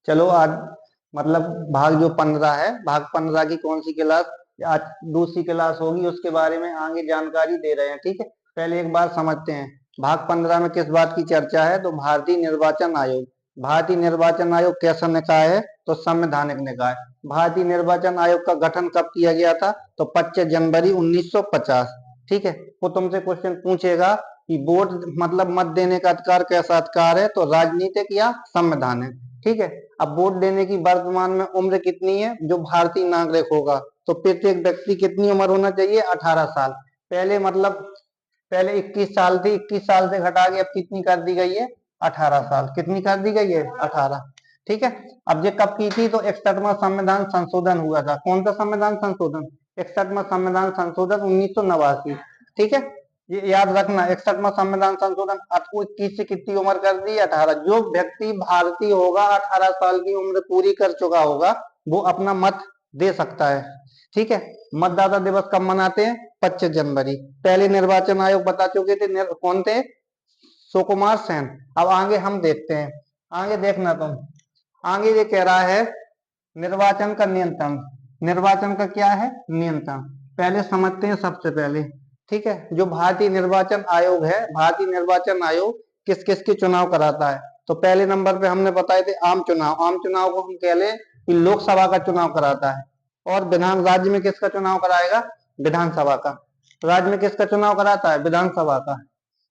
चलो आज मतलब भाग जो 15 है, भाग 15 की कौन सी क्लास, आज दूसरी क्लास होगी, उसके बारे में आगे जानकारी दे रहे हैं। ठीक है, पहले एक बार समझते हैं भाग 15 में किस बात की चर्चा है। तो भारतीय निर्वाचन आयोग, भारतीय निर्वाचन आयोग कैसा निकाय है, तो संवैधानिक निकाय। भारतीय निर्वाचन आयोग का गठन कब किया गया था, तो 25 जनवरी 1950। ठीक है, वो तुमसे क्वेश्चन पूछेगा कि वोट मतलब मत देने का अधिकार कैसा अधिकार है, तो राजनीतिक या संवैधानिक। ठीक है, अब वोट देने की वर्तमान में उम्र कितनी है, जो भारतीय नागरिक होगा, तो प्रत्येक व्यक्ति कितनी उम्र होना चाहिए, 18 साल। पहले मतलब पहले 21 साल थी, 21 साल से घटा के अब कितनी कर दी गई है, 18 साल। कितनी कर दी गई है, 18। ठीक है, अब ये कब की थी, तो 61वां संविधान संशोधन हुआ था। कौन सा संविधान संशोधन, 61वां संविधान संशोधन 1989। ठीक है, ये याद रखना, 61वां संविधान संशोधन आपको 21 से कितनी उम्र कर दी, 18। जो व्यक्ति भारतीय होगा, 18 साल की उम्र पूरी कर चुका होगा, वो अपना मत दे सकता है। ठीक है, मतदाता दिवस कब मनाते हैं, 25 जनवरी। पहले निर्वाचन आयोग बता चुके थे, कौन थे, सुकुमार सेन। अब आगे हम देखते हैं, आगे देखना तुम, आगे ये कह रहा है निर्वाचन का नियंत्रण। निर्वाचन का क्या है, नियंत्रण। पहले समझते हैं सबसे पहले। ठीक है, जो भारतीय निर्वाचन आयोग है, भारतीय निर्वाचन आयोग किस किस के चुनाव कराता है, तो पहले नंबर पे हमने बताए थे आम चुनाव। आम चुनाव को हम कह लें कि लोकसभा का चुनाव कराता है। और विधान राज्य में किसका चुनाव कराएगा, विधानसभा का। राज्य में किसका चुनाव कराता है, विधानसभा का।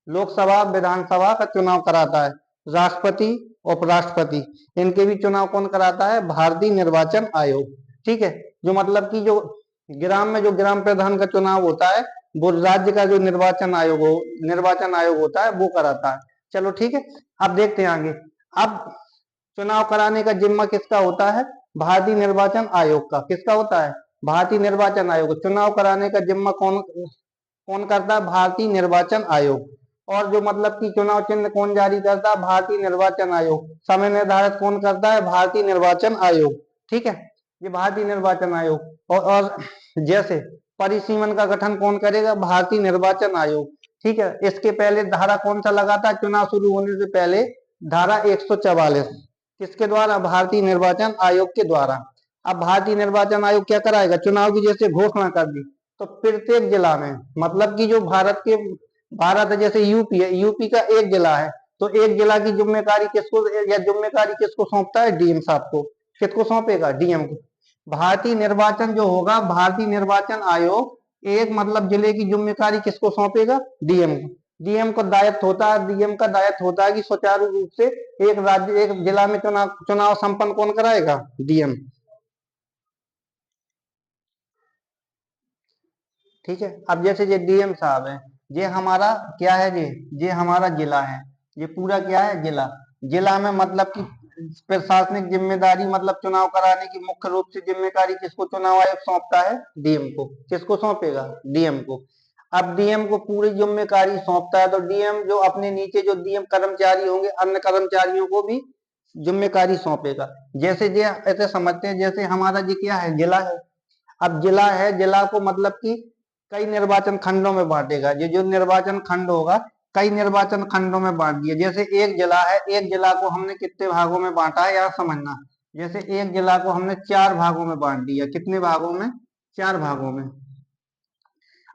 लोकसभा विधानसभा का चुनाव कराता है। राष्ट्रपति उपराष्ट्रपति इनके भी चुनाव कौन कराता है, भारतीय निर्वाचन आयोग। ठीक है, जो मतलब कि जो ग्राम में जो ग्राम प्रधान का चुनाव होता है, वो राज्य का जो निर्वाचन आयोग होता है वो कराता है। चलो ठीक है, अब देखते हैं आगे। अब चुनाव कराने का जिम्मा किसका होता है, भारतीय निर्वाचन आयोग का। किसका होता है, भारतीय निर्वाचन आयोग। चुनाव कराने का जिम्मा कौन कौन करता है, भारतीय निर्वाचन आयोग। और जो मतलब कि चुनाव चिन्ह कौन जारी करता है, भारतीय निर्वाचन आयोग। समय निर्धारित कौन करता है, भारतीय निर्वाचन आयोग। ठीक है, ये भारतीय निर्वाचन आयोग। और जैसे परिसीमन का गठन कौन करेगा, भारतीय निर्वाचन आयोग। ठीक है, इसके पहले धारा कौन सा लगाता है, चुनाव शुरू होने से पहले धारा 144। किसके द्वारा, भारतीय निर्वाचन आयोग के द्वारा। अब भारतीय निर्वाचन आयोग क्या कराएगा, चुनाव की जैसे घोषणा कर दी, तो प्रत्येक जिला में मतलब कि जो भारत है, जैसे यूपी है, यूपी का एक जिला है, तो एक जिला की जिम्मेदारी किसको, या जिम्मेदारी किसको सौंपता है, डीएम साहब को। किसको सौंपेगा, डीएम को। भारतीय निर्वाचन जो होगा, भारतीय निर्वाचन आयोग एक मतलब जिले की जिम्मेदारी किसको सौंपेगा, डीएम को। डीएम को दायित्व होता है, डीएम का दायित्व होता है कि सुचारू रूप से एक जिला में चुनाव संपन्न कौन कराएगा, डीएम। ठीक है, अब जैसे ये डीएम साहब है, ये हमारा क्या है, ये हमारा जिला है। ये पूरा क्या है, जिला। जिला में मतलब कि प्रशासनिक जिम्मेदारी मतलब चुनाव कराने की मुख्य रूप से जिम्मेदारी किसको चुनाव आयोग सौंपता है, डीएम को। किसको सौंपेगा, डीएम को। अब डीएम को पूरी जिम्मेदारी सौंपता है, तो डीएम जो अपने नीचे जो डीएम कर्मचारी होंगे, अन्य कर्मचारियों को भी जिम्मेदारी सौंपेगा। जैसे ये ऐसे समझते हैं, जैसे हमारा ये क्या है, जिला है। अब जिला है, जिला को मतलब कि कई निर्वाचन खंडों में बांटेगा। ये जो निर्वाचन खंड होगा, कई निर्वाचन खंडों में बांट दिया। जैसे एक जिला है, एक जिला को हमने कितने भागों में बांटा है, यार समझना। जैसे एक जिला को हमने 4 भागों में बांट दिया। कितने भागों में, 4 भागों में।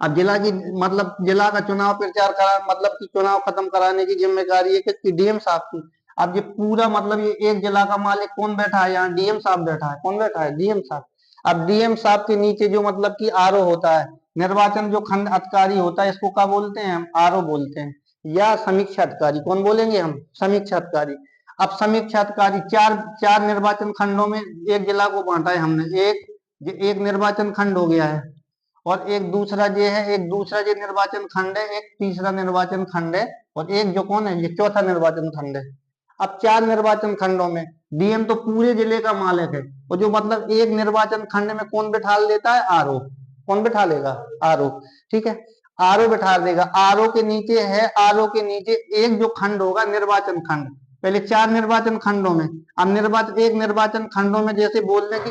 अब जिला की मतलब जिला का चुनाव प्रचार करा मतलब कि चुनाव खत्म कराने की जिम्मेदारी है किसकी, डीएम साहब की। अब ये पूरा मतलब ये एक जिला का मालिक कौन बैठा है, यहाँ डीएम साहब बैठा है। कौन बैठा है, डीएम साहब। अब डीएम साहब के नीचे जो मतलब कि आरओ होता है, निर्वाचन जो खंड अधिकारी होता है, इसको क्या बोलते हैं हम, आरओ बोलते हैं। या समीक्षा अधिकारी, कौन बोलेंगे हम, समीक्षा अधिकारी। अब समीक्षा अधिकारी चार चार निर्वाचन खंडों में एक जिला को बांटा है हमने। एक निर्वाचन खंड हो गया है, और एक दूसरा ये है, एक दूसरा ये निर्वाचन खंड है, एक तीसरा निर्वाचन खंड है, और एक जो कौन है, ये चौथा निर्वाचन खंड है। अब 4 निर्वाचन खंडों में डीएम तो पूरे जिले का मालिक है, और जो मतलब एक निर्वाचन खंड में कौन बिठा देता है, आरओ। कौन बिठा लेगा, आरओ। ठीक है, आरओ बिठा देगा। आरओ के नीचे है, आरओ के नीचे एक जो खंड होगा, निर्वाचन खंड। पहले 4 निर्वाचन खंडों में, अब एक निर्वाचन खंडों में जैसे बोलने की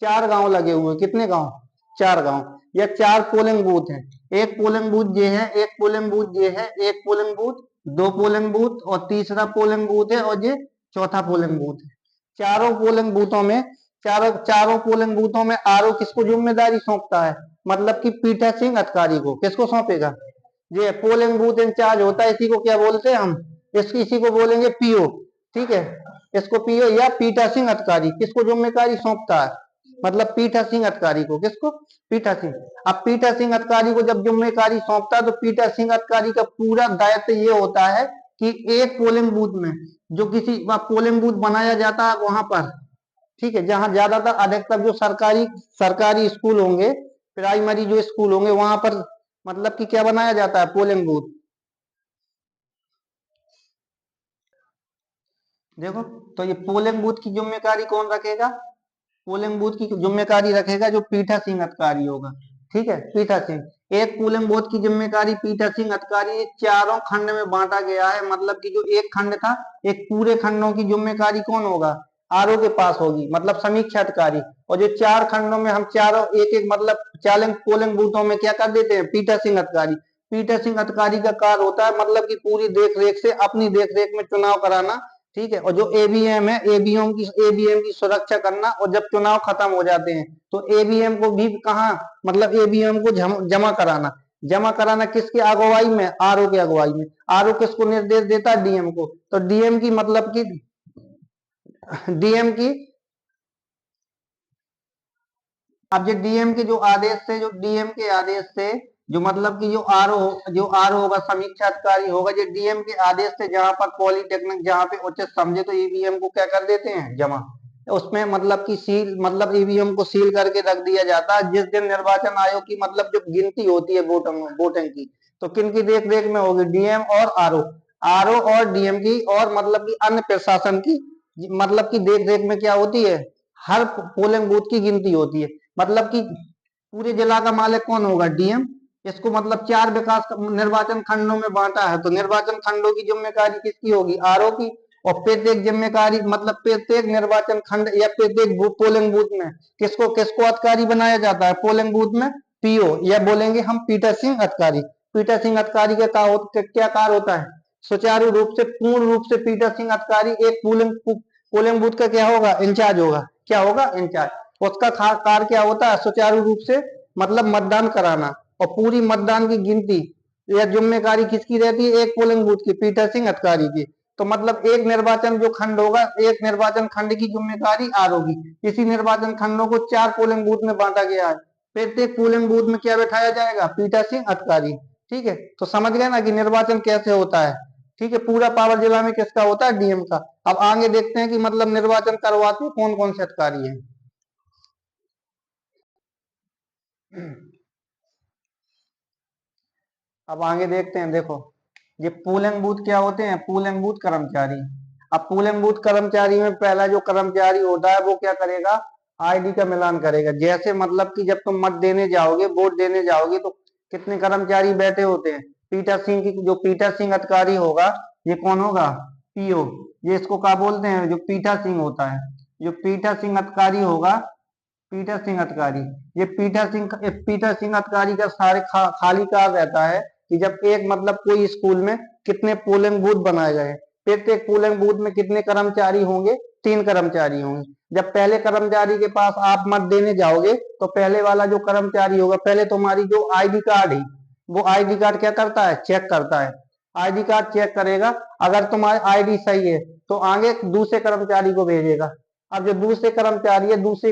4 गांव लगे हुए। कितने गांव, 4 गांव। या 4 पोलिंग बूथ है। एक पोलिंग बूथ ये है, एक पोलिंग बूथ ये है, एक पोलिंग बूथ, 2 पोलिंग बूथ, और तीसरा पोलिंग बूथ है, और ये चौथा पोलिंग बूथ है। चारों पोलिंग बूथों में आरओ किसको जिम्मेदारी सौंपता है, मतलब कि पीठासीन अधिकारी को। किसको सौंपेगा, ये पोलिंग बूथ इंचार्ज होता है, इसी को क्या बोलते हैं हम, इसी को बोलेंगे पीओ। ठीक है, इसको पीओ या पीठासीन अधिकारी किसको जिम्मेदारी सौंपता है, मतलब पीठासीन अधिकारी को। किसको, पीठासीन। अब पीठासीन अधिकारी को जब जिम्मेदारी सौंपता है तो पीठासीन अधिकारी का पूरा दायित्व ये होता है कि एक पोलिंग बूथ में जो किसी पोलिंग बूथ बनाया जाता है वहां पर, ठीक है, जहां ज्यादातर अधिकतर जो सरकारी स्कूल होंगे, प्राइमरी जो स्कूल होंगे वहां पर मतलब कि क्या बनाया जाता है, पोलिंग बूथ। देखो, तो ये पोलिंग बूथ की जिम्मेदारी कौन रखेगा, पोलिंग बूथ की जिम्मेदारी रखेगा जो पीठासीन अधिकारी होगा। ठीक है, पीठासीन। एक पोलिंग बूथ की जिम्मेदारी पीठासीन अधिकारी चारों खंड में बांटा गया है, मतलब कि जो एक खंड था, एक पूरे खंडों की जिम्मेदारी कौन होगा, आरओ के पास होगी, मतलब समीक्षा अधिकारी। और जो चार खंडों में हम चारों एक एक मतलब 40 पोलिंग बूथों में क्या कर देते हैं, पीठासीन अधिकारी। पीठासीन अधिकारी का कार्य होता है मतलब कि पूरी देख रेख से अपनी देख रेख में चुनाव कराना। ठीक है, और जो एबीएम है, एबीएम की सुरक्षा करना। और जब चुनाव खत्म हो जाते हैं तो एबीएम को भी कहा, मतलब एबीएम को जमा कराना। जमा कराना किसकी अगुवाई में, आरओ की अगुवाई में। आरओ किसको निर्देश देता है, डीएम को। तो डीएम की मतलब कि डीएम की अब जो डीएम के जो आदेश से, जो डीएम के आदेश से जो मतलब कि जो आरओ होगा, समीक्षा अधिकारी होगा, जो डीएम के आदेश से जहां पर पॉलिटेक्निक जहां पे उचित समझे तो ईवीएम को क्या कर देते हैं, जमा। उसमें मतलब कि सील, मतलब ईवीएम को सील करके रख दिया जाता है। जिस दिन निर्वाचन आयोग की मतलब जो गिनती होती है वोटिंग की, तो किन की देख रेख में होगी, डीएम और आरओ और डीएम की और मतलब कि अन्य प्रशासन की मतलब की देख रेख में क्या होती है, हर पोलिंग बूथ की गिनती होती है। मतलब कि पूरे जिला का मालिक कौन होगा, डीएम। इसको मतलब चार निर्वाचन खंडों में बांटा है, तो निर्वाचन खंडों की जिम्मेदारी किसकी होगी, आरओ की। और प्रत्येक जिम्मेदारी मतलब प्रत्येक निर्वाचन खंड या प्रत्येक पोलिंग बूथ में किसको किसको अधिकारी बनाया जाता है, पोलिंग बूथ में पीओ, या बोलेंगे हम पीठासीन अधिकारी। पीठासीन अधिकारी का क्या कार्य होता है, सुचारू रूप से, पूर्ण रूप से पीठासीन अधिकारी एक पोलिंग बूथ का क्या होगा, इंचार्ज होगा। क्या होगा, इंचार्ज। उसका कार्य क्या होता है, सुचारू रूप से मतलब मतदान कराना। और पूरी मतदान की गिनती या जिम्मेदारी किसकी रहती है, एक पोलिंग बूथ की, पीठासीन अधिकारी की। तो मतलब एक निर्वाचन जो खंड होगा, एक निर्वाचन खंड की जिम्मेदारी आर होगी। इसी निर्वाचन खंडों को चार पोलिंग बूथ में बांटा गया है। प्रत्येक पोलिंग बूथ में क्या बैठाया जाएगा, पीठासीन अधिकारी। ठीक है, तो समझ गए ना कि निर्वाचन कैसे होता है। ठीक है, पूरा पावर जिला में किसका होता है, डीएम का। अब आगे देखते हैं कि मतलब निर्वाचन करवाते कौन कौन से अधिकारी हैं। अब आगे देखते हैं, देखो ये पोलिंग बूथ क्या होते हैं, पोलिंग बूथ कर्मचारी। अब पोलिंग बूथ कर्मचारी में पहला जो कर्मचारी होता है वो क्या करेगा, आईडी का मिलान करेगा। जैसे मतलब कि जब तुम मत देने जाओगे, वोट देने जाओगे, तो कितने कर्मचारी बैठे होते हैं, पीठासीन की जो पीठासीन अधिकारी होगा, ये कौन होगा, पीओ। ये इसको क्या बोलते हैं, जो पीठासीन होता है, जो पीठासीन अधिकारी होगा, पीठासीन अधिकारी। ये पीठासीन अधिकारी का खाली कार्य रहता है कि जब एक मतलब कोई स्कूल में कितने पोलिंग बूथ बनाए गए, प्रत्येक पोलिंग बूथ में कितने कर्मचारी होंगे, 3 कर्मचारी होंगे। जब पहले कर्मचारी के पास आप मत देने जाओगे तो पहले वाला जो कर्मचारी होगा, पहले तुम्हारी जो आईडी कार्ड है, वो आईडी कार्ड क्या करता है, चेक करता है। आईडी कार्ड चेक करेगा, अगर तुम्हारी आईडी सही है तो आगे दूसरे कर्मचारी को भेजेगा। अब जो दूसरे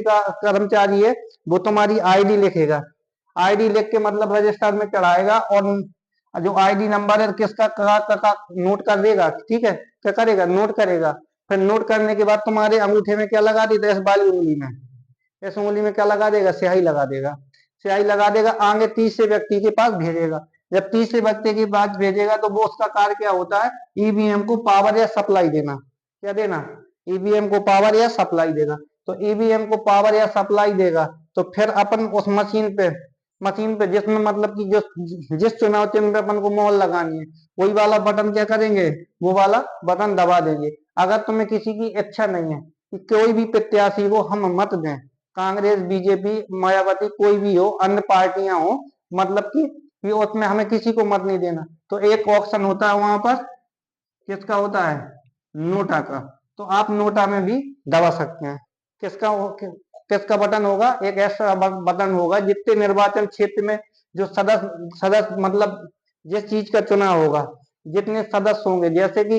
का कर्मचारी है, वो तुम्हारी आईडी लिखेगा। आईडी लिख के मतलब रजिस्टर में चढ़ाएगा, और जो आईडी नंबर है किसका का नोट कर देगा। ठीक है, क्या करेगा, नोट करेगा। फिर नोट करने के बाद तुम्हारे अंगूठे में क्या लगा देता है, इस वाली उंगली में, इस उंगली में क्या लगा देगा, स्याही लगा देगा। स्याही लगा देगा, आगे तीसरे व्यक्ति के पास भेजेगा। जब तीसरे व्यक्ति के पास भेजेगा तो वो उसका कार्य क्या होता है, ईवीएम को पावर या सप्लाई देना। क्या देना, ईवीएम को पावर या सप्लाई देगा। तो ईवीएम को पावर या सप्लाई देगा, तो फिर अपन उस मशीन पे जिसमें मतलब कि जिस चुनाव चिन्ह पे अपन को मोहर लगानी है, वही वाला बटन क्या करेंगे, वो वाला बटन दबा देंगे। अगर तुम्हें किसी की इच्छा नहीं है कि कोई भी प्रत्याशी को हम मत दें, कांग्रेस, बीजेपी, मायावती, कोई भी हो, अन्य पार्टियां हो, मतलब कि उसमें हमें किसी को मत नहीं देना, तो एक ऑप्शन होता है वहां पर, किसका होता है, नोटा का। तो आप नोटा में भी दबा सकते हैं। किसका बटन होगा? एक ऐसा बटन होगा जितने निर्वाचन क्षेत्र में जो सदस्य मतलब जिस चीज का चुनाव होगा, जितने सदस्य होंगे, जैसे कि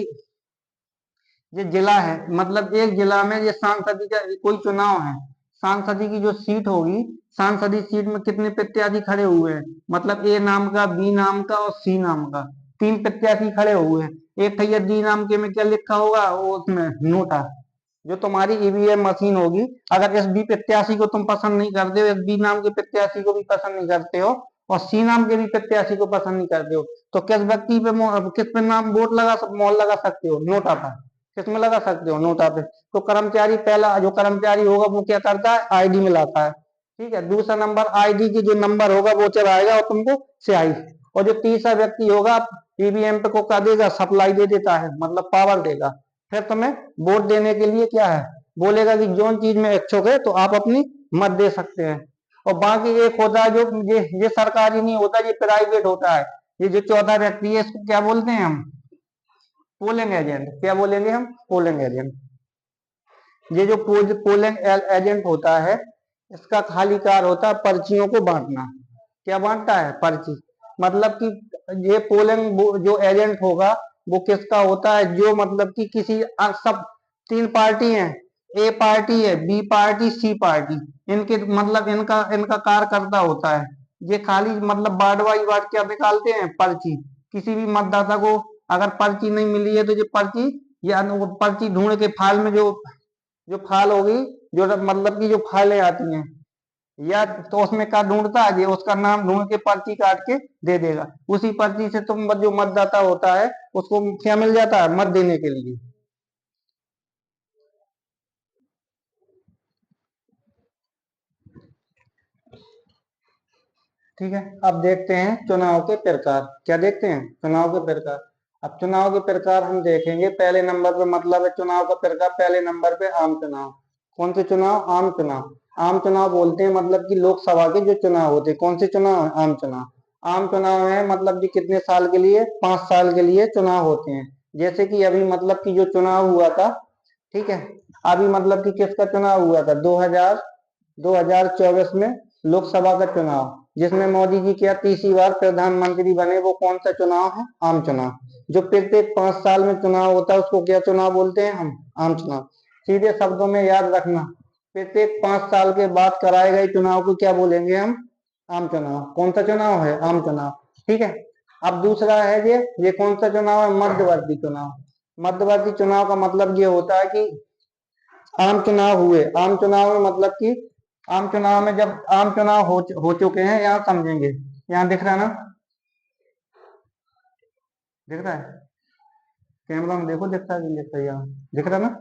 ये जिला है, मतलब एक जिला में ये सांसद का कोई चुनाव है, सांसद की जो सीट होगी, सांसदीय सीट में कितने प्रत्याशी खड़े हुए हैं, मतलब ए नाम का, बी नाम का और सी नाम का, तीन प्रत्याशी खड़े हुए हैं। एक भैया डी नाम के में क्या लिखा होगा, वो उसमें नोटा। जो तुम्हारी ईवीएम मशीन होगी, अगर इस बी प्रत्याशी को तुम पसंद नहीं करते हो, इस बी नाम के प्रत्याशी को भी पसंद नहीं करते हो, और सी नाम के भी प्रत्याशी को पसंद नहीं करते हो, तो किस व्यक्ति पे किस पे नाम वोट मोहर लगा सकते हो? नोटा पर। किसमें लगा सकते हो? नोटा पे। तो कर्मचारी, पहला जो कर्मचारी होगा वो क्या करता है? आईडी में लाता है, ठीक है। दूसरा नंबर, आईडी की जो नंबर होगा वो चलाएगा और तुमको स्याही। और जो तीसरा व्यक्ति होगा, ईवीएम पे को कर देगा, सप्लाई दे देता है, मतलब पावर देगा। फिर तुम्हें वोट देने के लिए क्या है, बोलेगा कि जो चीज में इच्छुक है तो आप अपनी मत दे सकते हैं। और बाकी एक होता है जो ये सरकारी नहीं होता, ये प्राइवेट होता है। ये जो चौथा व्यक्ति है, इसको क्या बोलते हैं हम? Polling agent. क्या बोलेंगे हम? Polling agent. ये जो पोलिंग एजेंट होता है, इसका खाली कार्य होता है पर्चियों को बांटना। क्या बांटता है? पर्ची। मतलब कि ये पोलिंग जो एजेंट होगा वो किसका होता है? जो मतलब कि किसी सब तीन पार्टी हैं, ए पार्टी है, बी पार्टी, सी पार्टी, इनके मतलब इनका इनका कार्यकर्ता होता है। ये खाली मतलब वार्ड वाइज वार्ड क्या निकालते हैं? पर्ची। किसी भी मतदाता को अगर पर्ची नहीं मिली है तो ये पर्ची, या वो पर्ची ढूंढ के फाइल में जो जो फाइल होगी, जो मतलब की जो फाइलें आती हैं, या तो उसमें क्या ढूंढता है? ये उसका नाम ढूंढ के पर्ची काट के दे देगा। उसी पर्ची से तुम जो मतदाता होता है उसको क्या मिल जाता है? मत देने के लिए। ठीक है। अब देखते हैं चुनाव के प्रकार। क्या देखते हैं? चुनाव के प्रकार। अब चुनाव के प्रकार हम देखेंगे। पहले नंबर पे मतलब है चुनाव का प्रकार, पहले नंबर पे आम चुनाव। कौन से चुनाव? आम चुनाव। आम चुनाव बोलते हैं मतलब कि लोकसभा के जो चुनाव होते हैं। कौन से चुनाव है? आम चुनाव। आम चुनाव है मतलब कि कितने साल के लिए? 5 साल के लिए चुनाव होते हैं। जैसे कि अभी मतलब कि जो चुनाव हुआ था, ठीक है, अभी मतलब कि किसका चुनाव हुआ था? 2024 में लोकसभा का चुनाव, जिसमें मोदी जी क्या तीसरी बार प्रधानमंत्री बने। वो कौन सा चुनाव है? आम चुनाव। जो प्रत्येक 5 साल में चुनाव होता है उसको क्या चुनाव बोलते हैं हम? आम चुनाव। सीधे शब्दों में याद रखना, प्रत्येक 5 साल के बाद कराए गए चुनाव को क्या बोलेंगे हम? आम चुनाव। कौन सा चुनाव है? आम चुनाव। ठीक है। अब दूसरा है ये कौन सा चुनाव है? मध्यवर्ती चुनाव। मध्यवर्ती चुनाव का मतलब ये होता है कि आम चुनाव हुए, आम चुनाव में मतलब कि आम चुनाव में जब आम चुनाव हो चुके हैं, यहाँ समझेंगे। यहाँ दिख रहा है ना? दिख रहा है? कैमरा में देखो, दिखता है कि नहीं दिखता है? यहाँ दिख रहा है ना?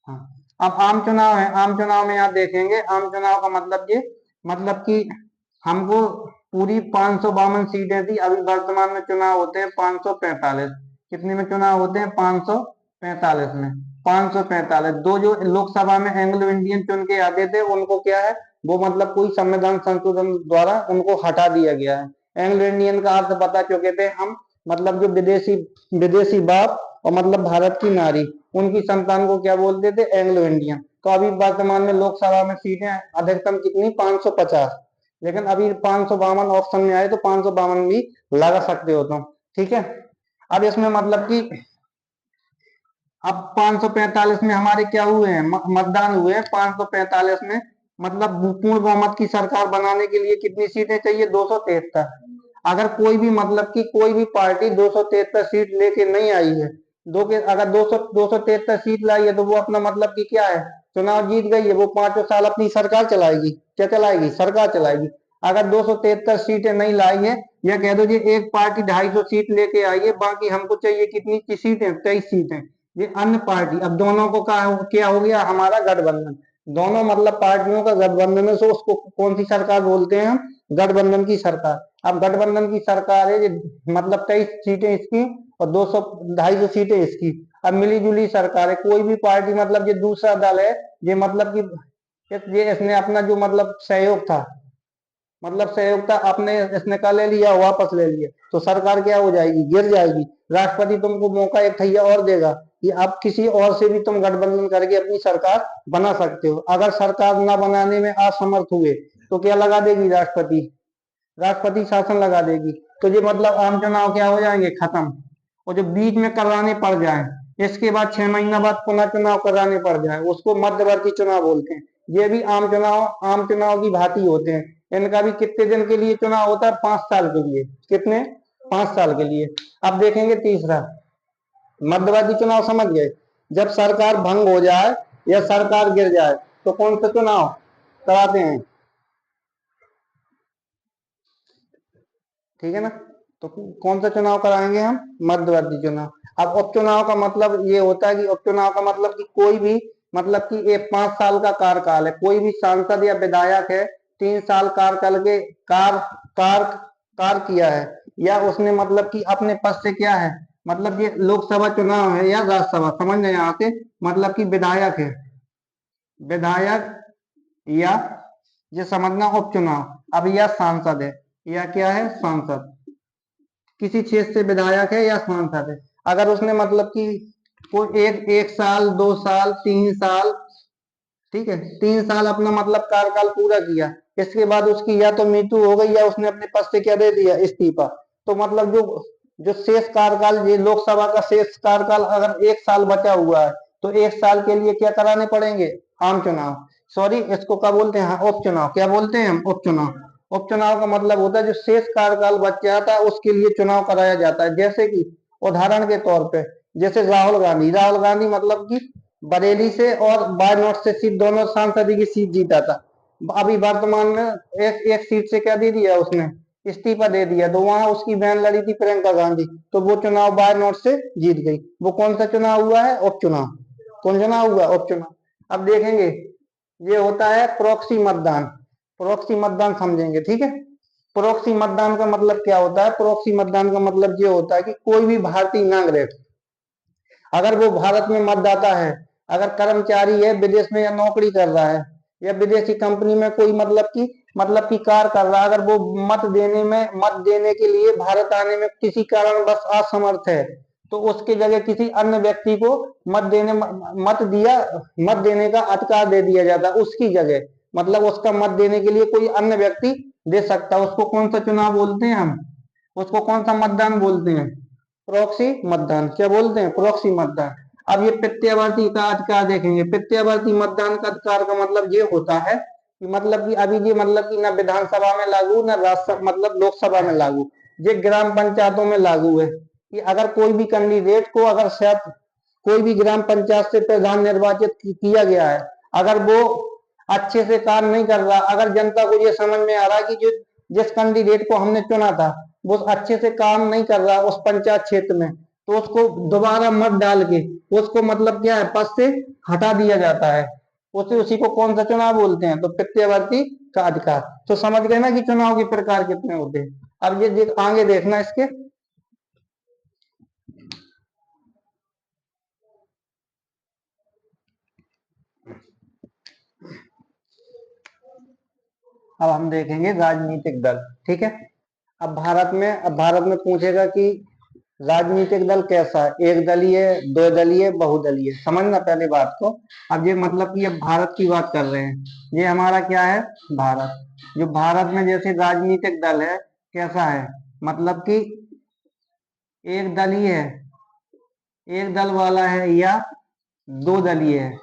हाँ। अब आम चुनाव है, आम चुनाव में यहाँ देखेंगे। आम चुनाव का मतलब ये, मतलब कि हमको पूरी 552 सीटें थी, अभी वर्तमान में चुनाव होते हैं 545। कितने में चुनाव होते हैं? 545 में। 545, दो जो लोकसभा में एंग्लो इंडियन चुन के आते थे उनको क्या है, वो मतलब कोई संविधान संशोधन द्वारा उनको हटा दिया गया है। एंग्लो इंडियन का अर्थ बता चुके थे हम, मतलब जो विदेशी विदेशी बाप और मतलब भारत की नारी, उनकी संतान को क्या बोलते थे? Anglo Indian. तो अभी वर्तमान में लोकसभा में सीटें अधिकतम कितनी? 550। लेकिन अभी 552 ऑप्शन में आए तो 552 भी लगा सकते हो तुम। ठीक है। अब इसमें मतलब कि अब 545 में हमारे क्या हुए हैं? मतदान हुए हैं 545 में। मतलब पूर्ण बहुमत की सरकार बनाने के लिए कितनी सीटें चाहिए? 273। अगर कोई भी मतलब कि कोई भी पार्टी 273 सीट लेके नहीं आई है, अगर 273 सीट लाई है तो वो अपना मतलब कि क्या है? चुनाव जीत गई है। वो 5 साल अपनी सरकार चलाएगी। क्या चलाएगी? सरकार चलाएगी। अगर 273 सीटें नहीं लाई है, या कह दो जी एक पार्टी 250 सीट लेके आई है, बाकी हमको चाहिए कितनी की सीटें? 23 सीटें। ये अन्य पार्टी, अब दोनों को क्या हो गया? हमारा गठबंधन। दोनों मतलब पार्टियों का गठबंधन है, सो उसको कौन सी सरकार बोलते हैं हम? गठबंधन की सरकार। अब गठबंधन की सरकार है ये, मतलब 23 सीटें इसकी और 250 सीटें इसकी। अब मिली जुली सरकार है। कोई भी पार्टी मतलब ये दूसरा दल है, ये मतलब कि ये इसने अपना जो मतलब सहयोग था, मतलब सहयोग था, अपने इसने का ले लिया, वापस ले लिया, तो सरकार क्या हो जाएगी? गिर जाएगी। राष्ट्रपति तुमको मौका एक थैया और देगा, कि अब किसी और से भी तुम गठबंधन करके अपनी सरकार बना सकते हो। अगर सरकार ना बनाने में असमर्थ हुए तो क्या लगा देगी राष्ट्रपति, राष्ट्रपति शासन लगा देगी। तो ये मतलब आम चुनाव क्या हो जाएंगे, खत्म। और जो बीच में कराने पड़ जाए, इसके बाद 6 महीना बाद पुनः चुनाव कराने पड़ जाए, उसको मध्यवर्ती चुनाव बोलते हैं। ये भी आम चुनाव की भांति होते हैं। इनका भी कितने दिन के लिए चुनाव होता है, 5 साल के लिए। कितने, 5 साल के लिए। अब देखेंगे तीसरा, मध्यवर्ती चुनाव समझ गए। जब सरकार भंग हो जाए या सरकार गिर जाए तो कौन सा चुनाव कराते हैं, ठीक है ना। तो कौन सा चुनाव कराएंगे हम, मध्यवर्ती चुनाव। अब उपचुनाव का मतलब ये होता है कि उपचुनाव का मतलब कि कोई भी, मतलब कि एक 5 साल का कार्यकाल है, कोई भी सांसद या विधायक है 3 साल कार्यकाल के कार कार किया है, या उसने मतलब कि अपने पद से क्या है, मतलब ये लोकसभा चुनाव है या राज्यसभा, समझ रहे यहाँ से, मतलब कि विधायक है, विधायक, या ये समझना उपचुनाव। अब यह सांसद है, या क्या है, सांसद, किसी क्षेत्र से विधायक है या सांसद है। अगर उसने मतलब कि कोई एक साल, 2 साल, 3 साल, ठीक है, 3 साल अपना मतलब कार्यकाल पूरा किया, इसके बाद उसकी या तो मृत्यु हो गई या उसने अपने पद से क्या दे दिया, इस्तीफा, तो मतलब जो जो शेष कार्यकाल, ये लोकसभा का शेष कार्यकाल अगर 1 साल बचा हुआ है तो 1 साल के लिए क्या कराने पड़ेंगे, आम चुनाव। सॉरी, इसको क्या बोलते हैं, हाँ, उपचुनाव। क्या बोलते हैं हम, उपचुनाव। उपचुनाव का मतलब होता है जो शेष कार्यकाल बच जाता है उसके लिए चुनाव कराया जाता है। जैसे कि उदाहरण के तौर पे, जैसे राहुल गांधी मतलब कि बरेली से और बाय नॉट से सीट, दोनों सांसद की सीट जीता था। अभी वर्तमान में एक एक सीट से क्या दे दिया उसने, इस्तीफा दे दिया। तो वहां उसकी बहन लड़ी थी प्रियंका गांधी, तो वो चुनाव बाय नॉट से जीत गई। वो कौन सा चुनाव हुआ है, उपचुनाव। कौन चुनाव हुआ, उपचुनाव। अब देखेंगे, ये होता है प्रॉक्सी मतदान। प्रॉक्सी मतदान समझेंगे, ठीक है। प्रॉक्सी मतदान का मतलब क्या होता है, प्रॉक्सी मतदान का मतलब ये होता है कि कोई भी भारतीय नागरिक, अगर वो भारत में मतदाता है, अगर कर्मचारी है, विदेश में या नौकरी कर रहा है, या विदेशी कंपनी में कोई मतलब की कार्य कर रहा है, अगर वो मत देने के लिए भारत आने में किसी कारणवश असमर्थ है, तो उसके जगह किसी अन्य व्यक्ति को मत देने का अधिकार दे दिया जाता है उसकी जगह। मतलब उसका मत देने के लिए कोई अन्य व्यक्ति दे सकता है। उसको कौन सा चुनाव बोलते हैं हम, उसको कौन सा मतदान बोलते हैं, प्रॉक्सी मतदान। क्या बोलते हैं, प्रॉक्सी मतदान। अब ये प्रत्यावर्ती का अधिकार देखेंगे। प्रत्यावर्ती मतदान का अधिकार का मतलब ये होता है कि मतलब कि अभी ये मतलब कि ना विधानसभा में लागू, ना राज्यसभा मतलब लोकसभा में लागू, ये ग्राम पंचायतों में लागू है। कि अगर कोई भी कैंडिडेट को, अगर शायद कोई भी ग्राम पंचायत से प्रधान निर्वाचित किया गया है, अगर वो अच्छे से काम नहीं कर रहा, अगर जनता को ये समझ में आ रहा है कि जो जिस कैंडिडेट को हमने चुना था वो अच्छे से काम नहीं कर रहा उस पंचायत क्षेत्र में, तो उसको दोबारा मत डाल के उसको मतलब क्या है, पद से हटा दिया जाता है। उसी को कौन सा चुनाव बोलते हैं, तो प्रत्यावर्ती का अधिकार। तो समझ गए ना कि चुनाव के प्रकार कितने होते हैं। अब ये आगे देखना इसके, अब हम देखेंगे राजनीतिक दल, ठीक है। अब भारत में पूछेगा कि राजनीतिक दल कैसा है, एक दलीय, दो दलीय, बहुदलीय। समझना पहले बात को। अब ये मतलब कि अब भारत की बात कर रहे हैं, ये हमारा क्या है, भारत। जो भारत में जैसे राजनीतिक दल है कैसा है, मतलब कि एक दलीय है, एक दल वाला है, या दो दलीय है,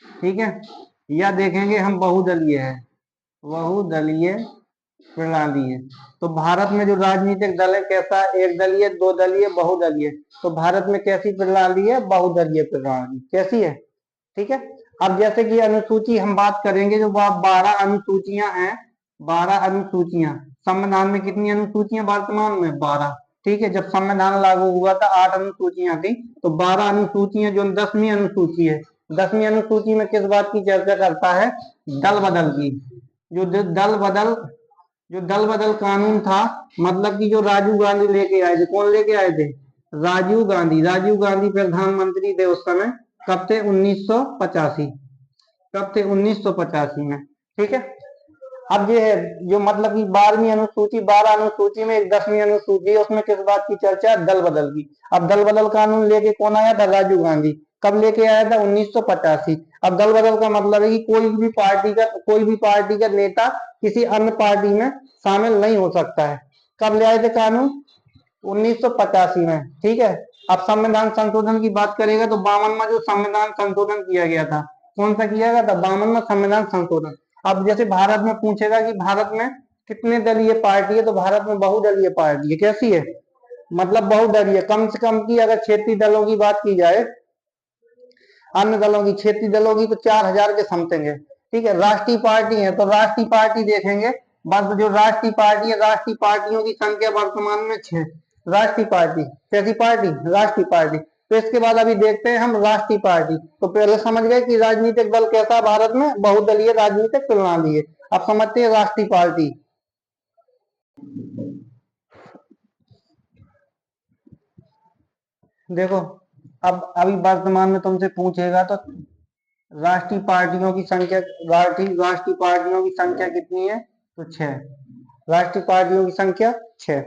ठीक है। या देखेंगे हम बहुदलीय है, बहुदलीय प्रणाली है। तो भारत में जो राजनीतिक दल है कैसा है, एक दलीय, दो दलीय, बहुदलीय। तो भारत में कैसी प्रणाली है, बहुदलीय प्रणाली। कैसी है, ठीक है। अब जैसे कि अनुसूची हम बात करेंगे, जो 12 अनुसूचियां हैं, 12 अनुसूचियां। संविधान में कितनी अनुसूचियां वर्तमान में, 12, ठीक है। जब संविधान लागू हुआ था 8 अनुसूचियां थी, तो 12 अनुसूचियां, जो 10वीं अनुसूची है, 10वीं अनुसूची में किस बात की चर्चा करता है, दल बदल की। जो दल बदल जो दल बदल कानून था, मतलब कि जो राजीव गांधी लेके आए थे, कौन लेके आए थे, राजीव गांधी प्रधानमंत्री थे उस समय। कब थे, 1985, कब थे, 1985 में, ठीक है। अब ये है जो मतलब कि 12वीं अनुसूची, 12 अनुसूची में एक 10वीं अनुसूची है, उसमें किस बात की चर्चा है? दल बदल की। अब दल बदल कानून लेके कौन आया था? राजीव गांधी। कब लेके आया था? 1985। अब दल बदल का मतलब है कि कोई भी पार्टी का नेता किसी अन्य पार्टी में शामिल नहीं हो सकता है। कब ले आए थे कानून? 1985 में। ठीक है। अब संविधान संशोधन की बात करेगा तो 52 में जो संविधान संशोधन किया गया था, कौन सा किया गया था? 52 में संविधान संशोधन। अब जैसे भारत में पूछेगा कि भारत में कितने दलीय पार्टी है, तो भारत में बहुदलीय पार्टी है। कैसी है? मतलब बहुदलीय। कम से कम की अगर क्षेत्रीय दलों की बात की जाए, अन्य दलों की, क्षेत्रीय दलों की, तो 4000 के समथिंग है। ठीक है। राष्ट्रीय पार्टी है तो राष्ट्रीय पार्टी देखेंगे, बस जो राष्ट्रीय पार्टी है, राष्ट्रीय पार्टियों की संख्या वर्तमान में 6। राष्ट्रीय पार्टी कैसी पार्टी? राष्ट्रीय पार्टी। तो इसके बाद अभी देखते हैं हम राष्ट्रीय पार्टी। तो पहले समझ गए कि राजनीतिक दल कैसा है भारत में? बहुदलीय राजनीतिक प्रणाली है। अब समझते हैं राष्ट्रीय पार्टी। देखो, अब अभी वर्तमान में तुमसे पूछेगा तो राष्ट्रीय पार्टियों की संख्या, राष्ट्रीय पार्टियों की संख्या कितनी है? तो 6। राष्ट्रीय पार्टियों की संख्या 6।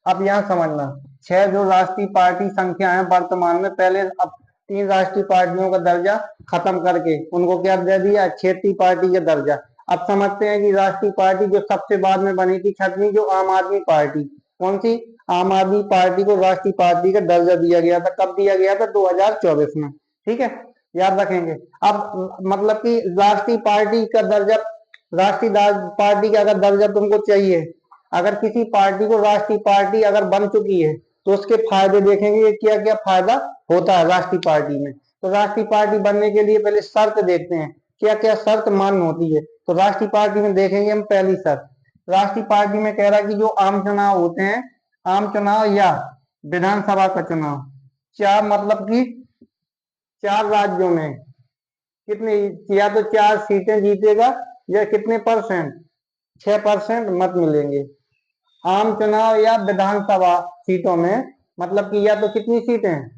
अब यहाँ समझना, 6 जो राष्ट्रीय पार्टी संख्या है वर्तमान में, पहले अब 3 राष्ट्रीय पार्टियों का दर्जा खत्म करके उनको क्या दे दिया? क्षेत्रीय पार्टी का दर्जा। अब समझते हैं कि राष्ट्रीय पार्टी जो सबसे बाद में बनी थी, छठवीं, जो आम आदमी पार्टी। कौन सी? आम आदमी पार्टी को राष्ट्रीय पार्टी का दर्जा दिया गया था। कब दिया गया था? 2024 में। ठीक है, याद रखेंगे। अब मतलब कि राष्ट्रीय पार्टी का दर्जा, पार्टी का अगर दर्जा तुमको चाहिए, अगर किसी पार्टी को राष्ट्रीय पार्टी अगर बन चुकी है, तो उसके फायदे देखेंगे, क्या क्या फायदा होता है राष्ट्रीय पार्टी में। तो राष्ट्रीय पार्टी बनने के लिए पहले शर्त देखते हैं, क्या क्या शर्त मान्य होती है। तो राष्ट्रीय पार्टी में देखेंगे हम पहली शर्त, राष्ट्रीय पार्टी में कह रहा है कि जो आम चुनाव होते हैं, आम चुनाव या विधानसभा का चुनाव, चार मतलब कि 4 राज्यों में कितने, या तो 4 सीटें जीतेगा, या कितने परसेंट? 6% मत मिलेंगे। आम चुनाव या विधानसभा सीटों में मतलब कि या तो कितनी सीटें?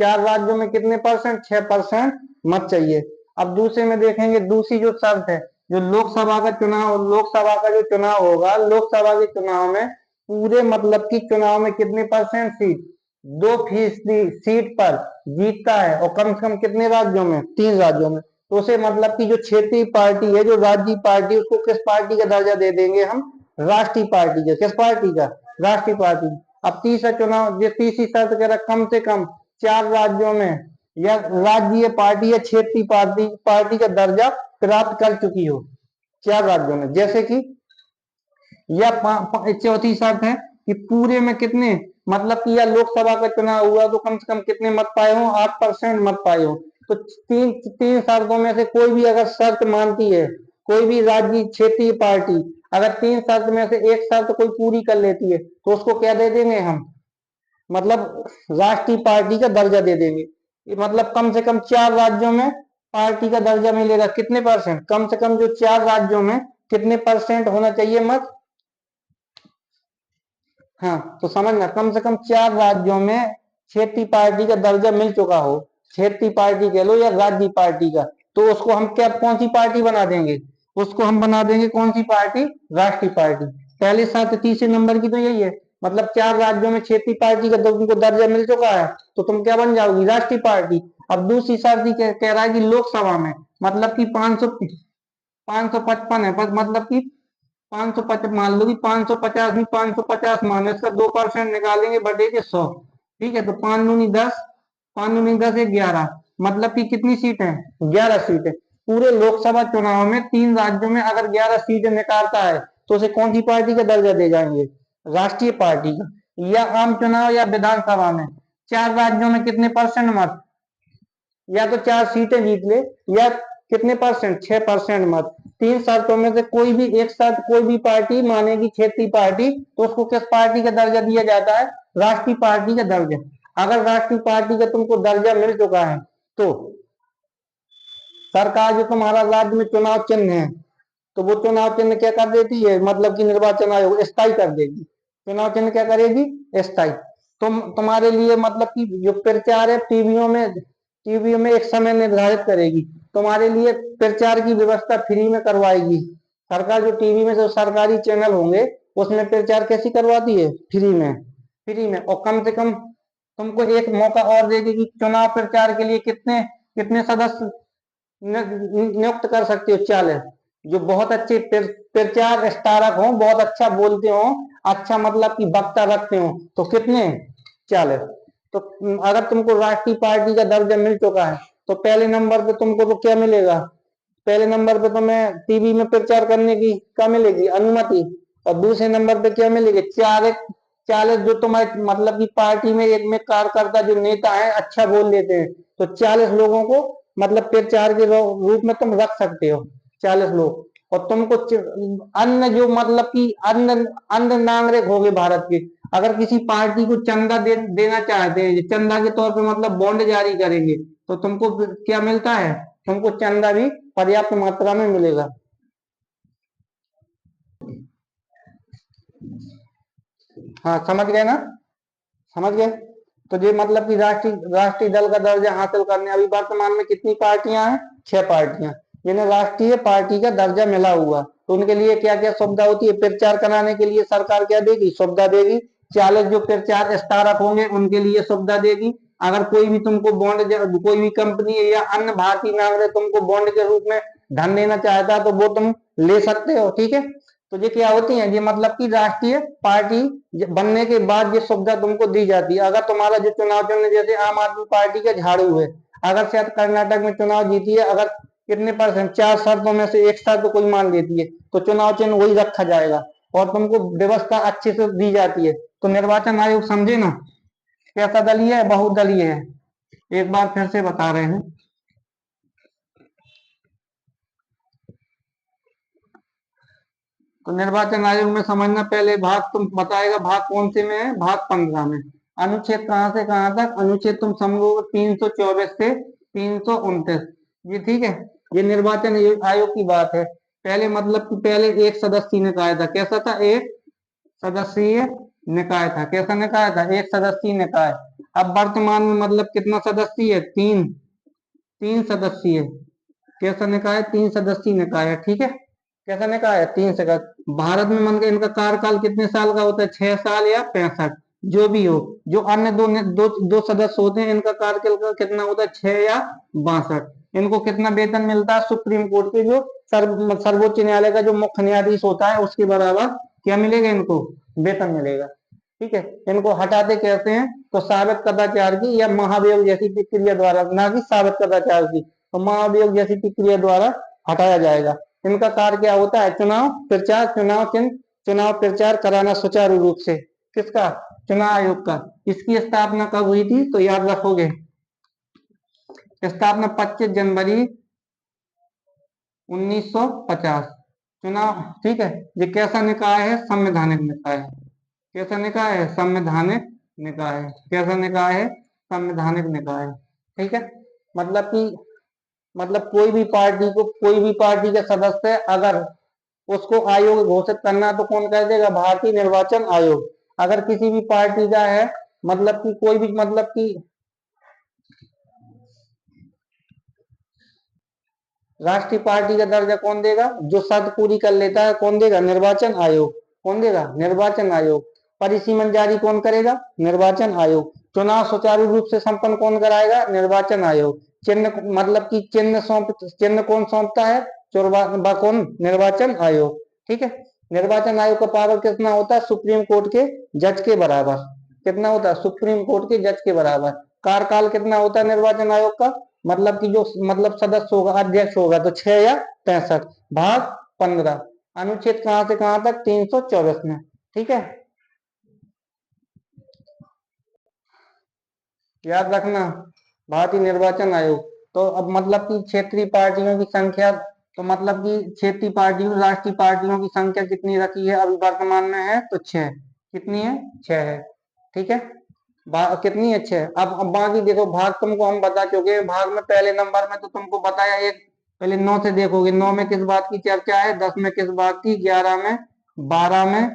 4 राज्यों में कितने परसेंट? 6% मत चाहिए। अब दूसरे में देखेंगे, दूसरी जो शर्त है, जो लोकसभा का चुनाव, लोकसभा का जो चुनाव होगा, लोकसभा के चुनाव में पूरे मतलब कि चुनाव में कितने परसेंट सीट? 2% सीट पर जीतता है, और कम से कम कितने राज्यों में? 3 राज्यों में। तो उसे मतलब कि जो क्षेत्रीय पार्टी है, जो राज्य पार्टी, उसको किस पार्टी का दर्जा दे देंगे हम? राष्ट्रीय पार्टी का। किस पार्टी का? राष्ट्रीय पार्टी। अब तीसरा चुनाव, ये तीसरी शर्त कह रहा कम से कम 4 राज्यों में या राज्य पार्टी या क्षेत्रीय पार्टी का दर्जा प्राप्त कर चुकी हो 4 राज्यों में। जैसे कि या चौथी शर्त है कि पूरे में कितने मतलब कि या लोकसभा का चुनाव हुआ तो कम से कम कितने मत पाए हो? 8% मत पाए हो। तो तीन शर्तों में से कोई भी अगर शर्त मानती है, कोई भी राज्य क्षेत्रीय पार्टी अगर 3 शर्त में से एक शर्त कोई पूरी कर लेती है, तो उसको क्या दे देंगे हम? मतलब राष्ट्रीय पार्टी का दर्जा दे देंगे। मतलब कम से कम 4 राज्यों में पार्टी का दर्जा मिलेगा। कितने परसेंट? कम से कम जो 4 राज्यों में कितने परसेंट होना चाहिए मत? हाँ, तो समझना, कम से कम 4 राज्यों में क्षेत्रीय पार्टी का दर्जा मिल चुका हो, क्षेत्रीय पार्टी कह लो या राज्य पार्टी का, तो उसको हम क्या, कौन सी पार्टी बना देंगे? उसको हम बना देंगे कौन सी पार्टी? राष्ट्रीय पार्टी। पहले साथ तीसरे नंबर की तो यही है, मतलब 4 राज्यों में क्षेत्रीय पार्टी का तुमको दर्जा मिल चुका है, तो तुम क्या बन जाओगी? राष्ट्रीय पार्टी। अब दूसरी शर्त कह रहा है कि लोकसभा में मतलब कि 555 है, पर मतलब कि 550 मान लो कि 550 में 550 मानो, इसका 2% निकालेंगे बटे के 100। ठीक है, तो 5 दूनी 10, 5 दूनी 10 है 11, मतलब कि कितनी सीट है? 11 सीटें। पूरे लोकसभा चुनाव में 3 राज्यों में अगर 11 सीटें निकालता है, तो उसे कौन सी पार्टी का दर्जा दे जाएंगे? राष्ट्रीय पार्टी का। या आम चुनाव या विधानसभा में 4 राज्यों में कितने परसेंट मत, या तो 4 सीटें जीत ले, या कितने परसेंट? 6% मत। 3 शर्तों में से कोई भी एक शर्त कोई भी पार्टी मानेगी क्षेत्रीय पार्टी, तो उसको किस पार्टी का दर्जा दिया जाता है? राष्ट्रीय पार्टी का दर्जा। अगर राष्ट्रीय पार्टी का तुमको दर्जा मिल चुका है, तो सरकार जो तुम्हारा राज्य में चुनाव चिन्ह है, तो वो चुनाव चिन्ह क्या कर देती है, मतलब कि निर्वाचन आयोग स्थायी कर देगी। चुनाव चिन्ह क्या करेगी? स्थायी। तुम्हारे लिए मतलब कि जो प्रचार है टीवीओं में एक समय निर्धारित करेगी, तुम्हारे लिए प्रचार की व्यवस्था फ्री में करवाएगी। सरकार जो टीवी में जो सरकारी चैनल होंगे उसमें प्रचार कैसी करवाती है, फ्री में, फ्री में। और कम से कम तुमको एक मौका और देगी कि चुनाव प्रचार के लिए कितने कितने सदस्य नियुक्त कर सकते हो, 40, जो बहुत अच्छे प्रचार स्टारक हो, बहुत अच्छा बोलते हो, अच्छा मतलब कि वक्ता रखते हो, तो कितने, 40। तो अगर तुमको राष्ट्रीय पार्टी का दर्जा मिल चुका है तो पहले नंबर पे तुमको तो क्या मिलेगा, पहले नंबर पे तुम्हें टीवी में प्रचार करने की क्या मिलेगी, अनुमति। और दूसरे नंबर पे क्या मिलेगी, 40 जो तुम्हारे मतलब की पार्टी में एक में कार्यकर्ता जो नेता है अच्छा बोल लेते हैं, तो 40 लोगों को मतलब प्रचार के रूप में तुम रख सकते हो, 40 लोग। और तुमको अन्य जो मतलब कि अन्य अन्य नागरिक हो गए भारत के, अगर किसी पार्टी को चंदा देना चाहते हैं, चंदा के तौर पे मतलब बॉन्ड जारी करेंगे, तो तुमको क्या मिलता है, तुमको चंदा भी पर्याप्त मात्रा में मिलेगा। हाँ समझ गए ना, समझ गए। तो ये मतलब कि राष्ट्रीय दल का दर्जा हासिल करने अभी वर्तमान में कितनी पार्टियां हैं, 6 पार्टियां, जिन्हें राष्ट्रीय पार्टी का दर्जा मिला हुआ। तो उनके लिए क्या क्या सुविधा होती है, प्रचार कराने के लिए सरकार क्या देगी, सुविधा देगी। 40 जो प्रचार स्टारक होंगे उनके लिए सुविधा देगी। अगर कोई भी तुमको बॉन्ड, कोई भी कंपनी या अन्य भारतीय नागरिक तुमको बॉन्ड के रूप में धन देना चाहता है तो वो तुम ले सकते हो, ठीक है। तो ये क्या होती है, ये मतलब कि राष्ट्रीय पार्टी बनने के बाद ये सुविधा तुमको दी जाती है। अगर तुम्हारा जो चुनाव चिन्ह, जैसे आम आदमी पार्टी का झाड़ू है, अगर शायद कर्नाटक में चुनाव जीती है, अगर कितने परसेंट, 4 शर्तों में से एक शर्त कोई मान लेती है, तो चुनाव चिन्ह वही रखा जाएगा और तुमको व्यवस्था अच्छे से दी जाती है। तो निर्वाचन आयोग समझे ना, कैसा दलीय है, बहुदलीय है, एक बार फिर से बता रहे हैं। तो निर्वाचन आयोग में समझना, पहले भाग तुम बताएगा, भाग कौन से में है, भाग 15 में। अनुच्छेद कहां से कहां तक, अनुच्छेद तुम समझोगे 324 से 329, ये ठीक है। ये निर्वाचन आयोग की बात है। पहले मतलब कि पहले एक सदस्यीय निकाय था, कैसा था, एक सदस्यीय निकाय था, कैसा निकाय था, एक सदस्यीय निकाय। अब वर्तमान में मतलब कितना सदस्यीय है, तीन, 3 सदस्यीय, कैसा निकाय, 3 सदस्यीय निकाय है, ठीक है। कैसा निकाय है, 3 सदस्य। भारत में मन के इनका कार्यकाल कितने साल का होता है, 6 साल या 65, जो भी हो। जो अन्य दो सदस्य होते हैं इनका कार्यकाल का कितना होता है, 6 या 62। इनको कितना वेतन मिलता है, सुप्रीम कोर्ट के जो सर्वोच्च न्यायालय का जो मुख्य न्यायाधीश होता है उसके बराबर क्या मिलेगा, इनको वेतन मिलेगा, ठीक है। इनको हटाते कैसे हैं, तो साबित कदाचार की या महाभियोग जैसी प्रक्रिया द्वारा, ना कि साबित कदाचार की, तो महाभियोग जैसी प्रक्रिया द्वारा हटाया जाएगा। इनका कार्य क्या होता है, चुनाव प्रचार, चुनाव चिन्ह, चुनाव प्रचार कराना सुचारू रूप से, किसका, चुनाव आयोग का। इसकी स्थापना कब हुई थी, तो याद रखोगे, स्थापना 25 जनवरी 1950, चुनाव, ठीक है। ये कैसा निकाय है, संवैधानिक निकाय है, कैसा निकाय है, संवैधानिक निकाय है, कैसा निकाय है, संवैधानिक निकाय है, ठीक है। मतलब कि मतलब कोई भी पार्टी का सदस्य अगर उसको आयोग घोषित करना तो कौन कर देगा, भारतीय निर्वाचन आयोग। अगर किसी भी पार्टी का है मतलब कि कोई भी मतलब कि राष्ट्रीय पार्टी का दर्जा कौन देगा, जो शर्त पूरी कर लेता है, कौन देगा, निर्वाचन आयोग। कौन देगा, निर्वाचन आयोग। परिसीमन जारी कौन करेगा, निर्वाचन आयोग। चुनाव सुचारू रूप से संपन्न कौन कराएगा, निर्वाचन आयोग। चिन्ह मतलब कि चिन्ह कौन सौंपता है, चुनाव कौन, निर्वाचन आयोग, ठीक है। निर्वाचन आयोग का पावर कितना होता है, सुप्रीम कोर्ट के जज के बराबर। कितना होता है, सुप्रीम कोर्ट के जज के बराबर। कार्यकाल कितना होता है निर्वाचन आयोग का, मतलब कि जो मतलब सदस्य होगा, अध्यक्ष होगा, तो 6 या 65, भाग 15। अनुच्छेद कहां से कहां तक, 324 में, ठीक है। याद रखना, भारतीय निर्वाचन आयोग। तो अब मतलब कि क्षेत्रीय पार्टियों की संख्या, तो मतलब कि क्षेत्रीय पार्टियों, राष्ट्रीय पार्टियों की संख्या कितनी रखी है अभी वर्तमान में है, तो 6। कितनी है, 6 है, ठीक है। कितनी है, 6। अब बाकी देखो, भाग तुमको हम बता चुके हैं। भाग में पहले नंबर में तो तुमको बताया एक, पहले 9 से देखोगे, 9 में किस बात की चर्चा है, 10 में किस बात की, 11 में, 12 में,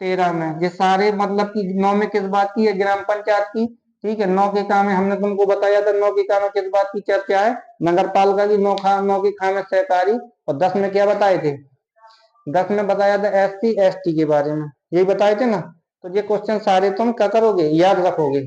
13 में, ये सारे मतलब कि 9 में किस बात की है, ग्राम पंचायत की, ठीक है। 9 के काम में हमने तुमको बताया था, 9 के काम में किस बात की चर्चा है, नगर पालिका की। 9 के काम में सहकारी। और 10 में क्या बताए थे, 10 में बताया था SC ST के बारे में, यही बताए थे ना। तो ये क्वेश्चन सारे तुम क्या करोगे, याद रखोगे।